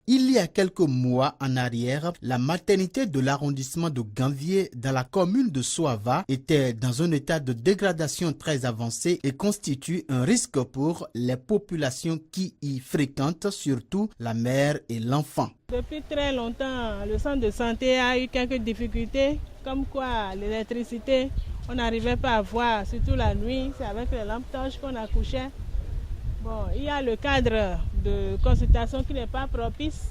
Il y a quelques mois en arrière, la maternité de l'arrondissement de Ganvié dans la commune de Soava était dans un état de dégradation très avancé et constitue un risque pour les populations qui y fréquentent, surtout la mère et l'enfant. Depuis très longtemps, le centre de santé a eu quelques difficultés, comme quoi l'électricité, on n'arrivait pas à voir, surtout la nuit, c'est avec les lampes torches qu'on accouchait. Bon, il y a le cadre de consultation qui n'est pas propice.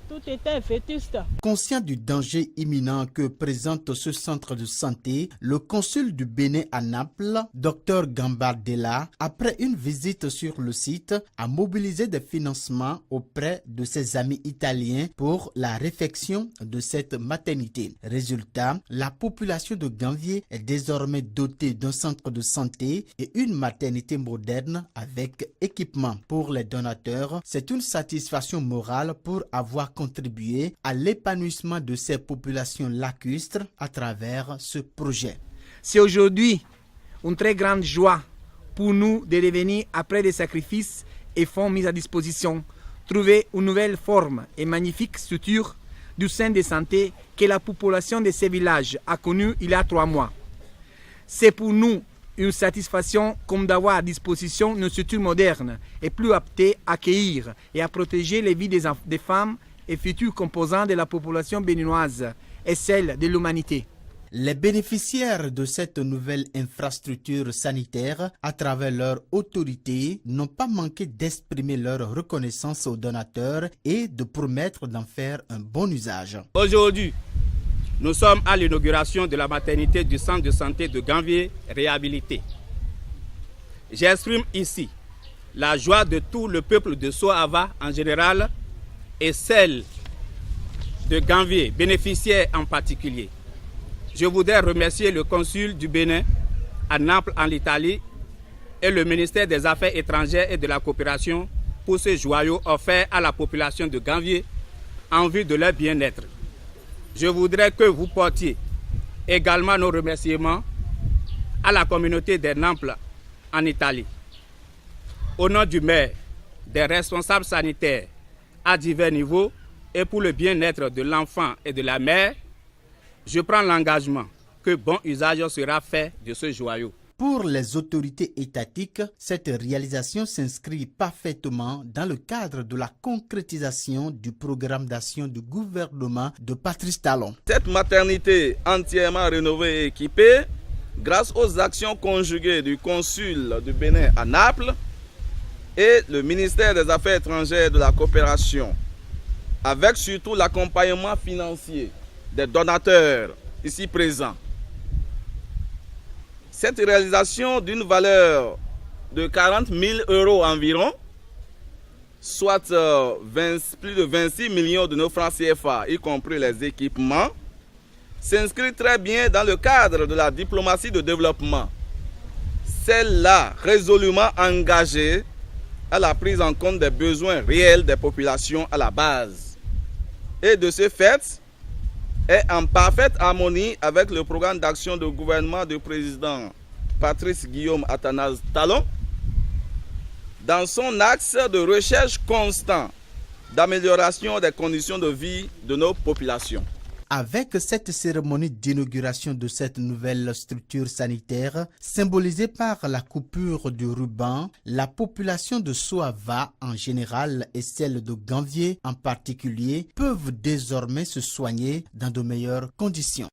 Tout était vétuste. Conscient du danger imminent que présente ce centre de santé, le consul du Bénin à Naples, Dr Gambardella, après une visite sur le site, a mobilisé des financements auprès de ses amis italiens pour la réfection de cette maternité. Résultat, la population de Ganvié est désormais dotée d'un centre de santé et une maternité moderne avec équipement. Pour les donateurs, c'est une satisfaction morale pour avoir contribuer à l'épanouissement de ces populations lacustres à travers ce projet. C'est aujourd'hui une très grande joie pour nous de revenir après des sacrifices et fonds mis à disposition, trouver une nouvelle forme et magnifique structure du centre de santé que la population de ces villages a connue il y a 3 mois. C'est pour nous une satisfaction comme d'avoir à disposition une structure moderne et plus apte à accueillir et à protéger les vies des femmes et futurs composants de la population béninoise et celle de l'humanité. Les bénéficiaires de cette nouvelle infrastructure sanitaire, à travers leur autorité, n'ont pas manqué d'exprimer leur reconnaissance aux donateurs et de promettre d'en faire un bon usage. Aujourd'hui, nous sommes à l'inauguration de la maternité du centre de santé de Ganvié réhabilité. J'exprime ici la joie de tout le peuple de Soava en général et celle de Ganvié, bénéficiaire en particulier. Je voudrais remercier le consul du Bénin à Naples en Italie et le ministère des Affaires étrangères et de la coopération pour ce joyau offert à la population de Ganvié en vue de leur bien-être. Je voudrais que vous portiez également nos remerciements à la communauté de Naples en Italie. Au nom du maire, des responsables sanitaires à divers niveaux et pour le bien-être de l'enfant et de la mère, je prends l'engagement que bon usage sera fait de ce joyau. Pour les autorités étatiques, cette réalisation s'inscrit parfaitement dans le cadre de la concrétisation du programme d'action du gouvernement de Patrice Talon. Cette maternité entièrement rénovée et équipée, grâce aux actions conjuguées du consul du Bénin à Naples et le ministère des Affaires étrangères et de la coopération, avec surtout l'accompagnement financier des donateurs ici présents. Cette réalisation d'une valeur de 40 000 € environ, soit plus de 26 millions de nos francs CFA, y compris les équipements, s'inscrit très bien dans le cadre de la diplomatie de développement. Celle-là résolument engagée à la prise en compte des besoins réels des populations à la base. Et de ce fait, est en parfaite harmonie avec le programme d'action de gouvernement du président Patrice Guillaume Athanase Talon dans son axe de recherche constant d'amélioration des conditions de vie de nos populations. Avec cette cérémonie d'inauguration de cette nouvelle structure sanitaire, symbolisée par la coupure du ruban, la population de Soava en général et celle de Ganvié en particulier peuvent désormais se soigner dans de meilleures conditions.